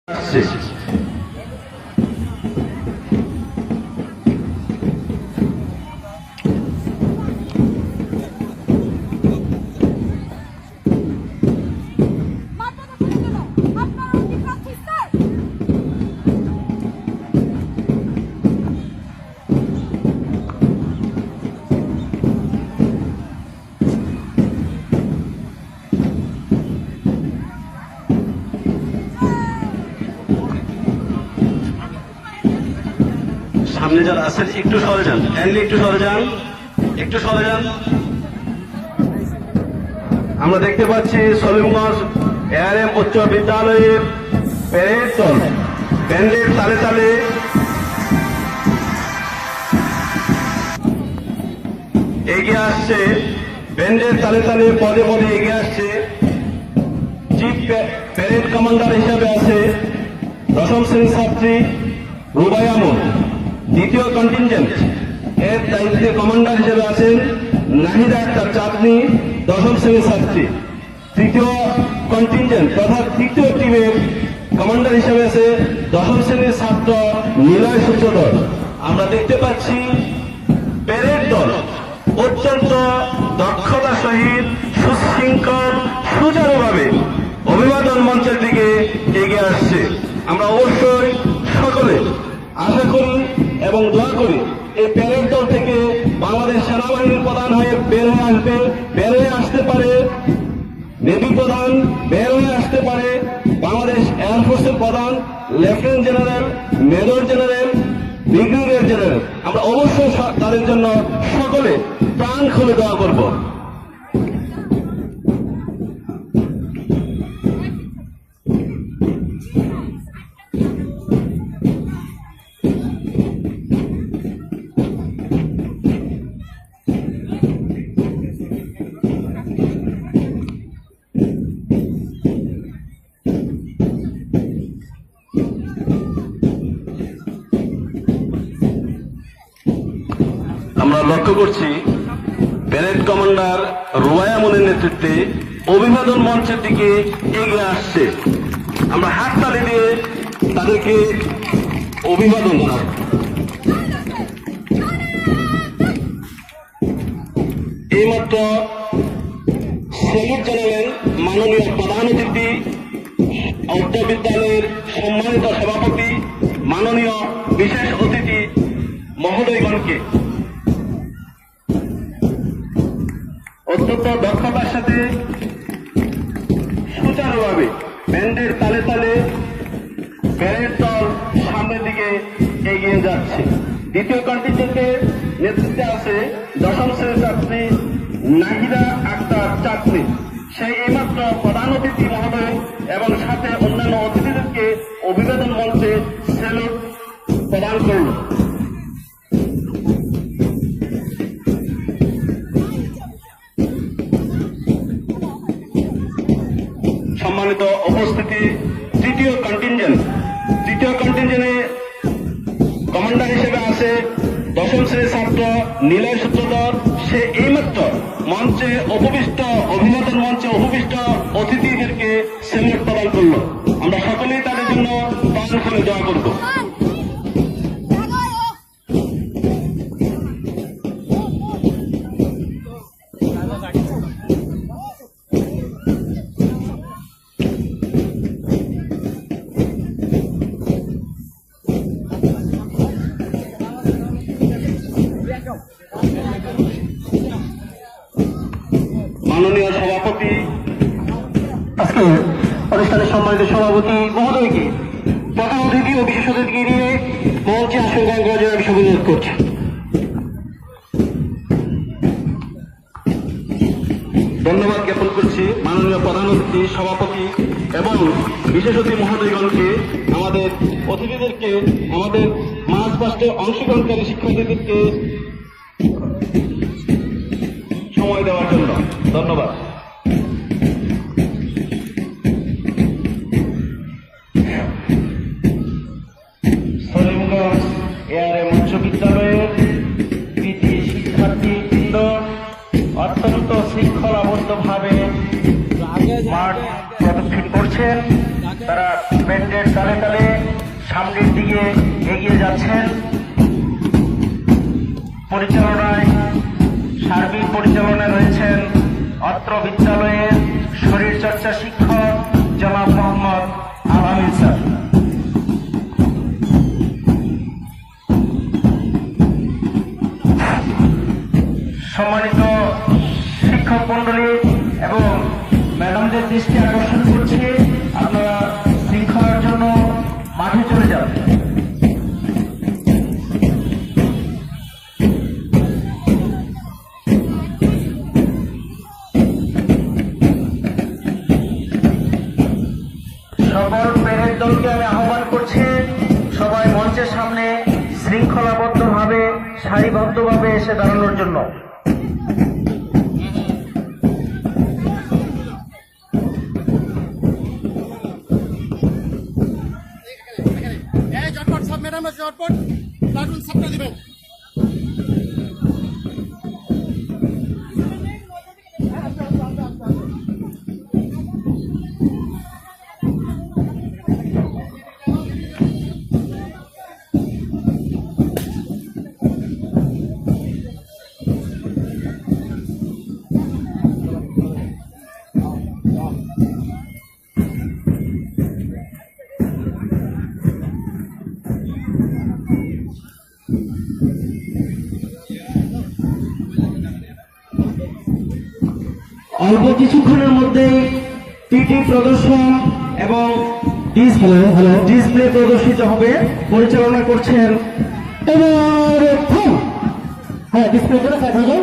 আসছে। সামনে যারা আছেন একটু সরে যান, একটু সরে যান, একটু সরে যান। আমরা দেখতে পাচ্ছি সলিমগঞ্জ এআরএম উচ্চ বিদ্যালয়ের প্যারেড দল ব্যান্ডের তালে তালে এগিয়ে আসছে, ব্যান্ডের তালে তালে পদে পদে এগিয়ে আসছে। চিফ প্যারেড কমান্ডার হিসাবে আছে দশম শ্রেণীর ছাত্রী রুবাইয়া মুন। দ্বিতীয় কন্টিনজেন্ট এর দায়িত্বে কমান্ডার হিসেবে আছেন নাহিদা আক্তার চাঁদনী, দশম শ্রেণীর ছাত্রী। তৃতীয় কন্টিনজেন্ট তথা তৃতীয় টিমের কমান্ডার হিসেবে আছে দশম শ্রেণীর ছাত্র নিলয় সূত্রধর। আমরা দেখতে পাচ্ছি প্যারেড দল অত্যন্ত দক্ষতা সহিত সুশৃঙ্খল সুচারুভাবে অভিবাদন মঞ্চের দিকে এগিয়ে আসছে। আমরা অবশ্যই সকলে আশা করি এবং দোয়া করি এই প্যারেড দল থেকে বাংলাদেশ সেনাবাহিনীর প্রধান হয়ে বের হয়ে আসতে পারে, নেভি প্রধান বের হয়ে আসতে পারে, বাংলাদেশ এয়ারফোর্সের প্রধান lieutenant general, major general, brigadier general. আমরা অবশ্যই তাদের জন্য সকলে প্রাণ খুলে দোয়া করব। আমরা লক্ষ্য করছি প্যারেড কমান্ডার রুবাইয়া মুনের নেতৃত্বে অভিবাদন মঞ্চের দিকে এগিয়ে আসছে। আমরা হাততালি দিয়ে তাদেরকে অভিবাদন জানাই। এইমাত্র স্যালুট জানালেন মাননীয় প্রধান অতিথি উচ্চ বিদ্যালয়ের সম্মানিত সভাপতি, মাননীয় বিশেষ অতিথি মহোদয়গণকে। অত্যন্ত দক্ষতার সাথে সুচারুভাবে ব্যান্ডের তালে তালে প্যারেড দল সামনের দিকে এগিয়ে যাচ্ছে। দ্বিতীয় কন্টিনজেন্টের নেতৃত্বে আছে দশম শ্রেণীর ছাত্রী নাহিদা আক্তার চাঁদনী। সেই এইমাত্র প্রধান অতিথি মহোদয় এবং সাথে অন্যান্য অতিথিদেরকে অভিবাদন মঞ্চে স্যালুট প্রদান করল। সম্মানিত উপস্থিতি, তৃতীয় কন্টিনজেন্টে কমান্ডার হিসেবে আছে দশম শ্রেণীর ছাত্র নিলয় সূত্রধর। সে এইমাত্র মঞ্চে উপবিষ্ট অভিবাদন মঞ্চে উপবিষ্ট অতিথিদেরকে স্যালুট প্রদান করল। আমরা সকলেই তাদের জন্য প্রাণ খুলে দোয়া করব। মাননীয় সভাপতি, আজকে অনুষ্ঠানের সম্মানিত সভাপতি মহোদয়কে প্রধান অতিথি ও বিশেষ অতিথিকে নিয়ে মঞ্চে আসন গ্রহণ করার জন্য আমি অনুরোধ করছি। ধন্যবাদ জ্ঞাপন করছি মাননীয় প্রধান অতিথি, সভাপতি এবং বিশেষ অতিথি মহোদয়গণকে, আমাদের অতিথিদেরকে, আমাদের মাস পাস্টে অংশগ্রহণকারী শিক্ষার্থীদেরকে সময় দেওয়ার জন্য ধন্যবাদ। সলিমগঞ্জ এআরএম উচ্চ বিদ্যালয়ের কৃতি শিক্ষার্থীবৃন্দ অত্যন্ত শৃঙ্খলাবদ্ধভাবে মাঠ প্রদক্ষিণ করছেন। তারা ব্যান্ডের তালে তালে সামনের দিকে এগিয়ে যাচ্ছেন। পরিচালনায় সার্বিক পরিচালনায় রয়েছেন অত্র বিদ্যালয়ের শরীরচর্চা শিক্ষক জনাব মোহাম্মদ আল-আমিন স্যার। সম্মানিত শিক্ষক মন্ডলী এবং ম্যাডামদের দৃষ্টি আকর্ষণ করছি, আপনারা শৃঙ্খলার জন্য মাঠে চলে যান। সকল প্যারেড দলকে আমি আহ্বান করছি, সবাই মঞ্চের সামনে শৃঙ্খলাবদ্ধভাবে সারিবদ্ধভাবে এসে দাঁড়ানোর জন্য। ঝটপট সব ম্যাডাম ঝটপট প্লাটুন সাপটা দিবেন। অল্প কিছুক্ষণের মধ্যেই পিটি প্রদর্শন এবং ডিসপ্লে প্রদর্শিত হবে। পরিচালনা করছেন এবার হ্যাঁ ডিসপ্লে করে সাইড হয়ে যাও,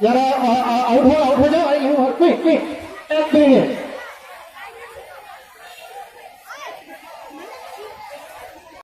যারা আউট হয়ে যাও, কুইক কুইক 1 মিনিট।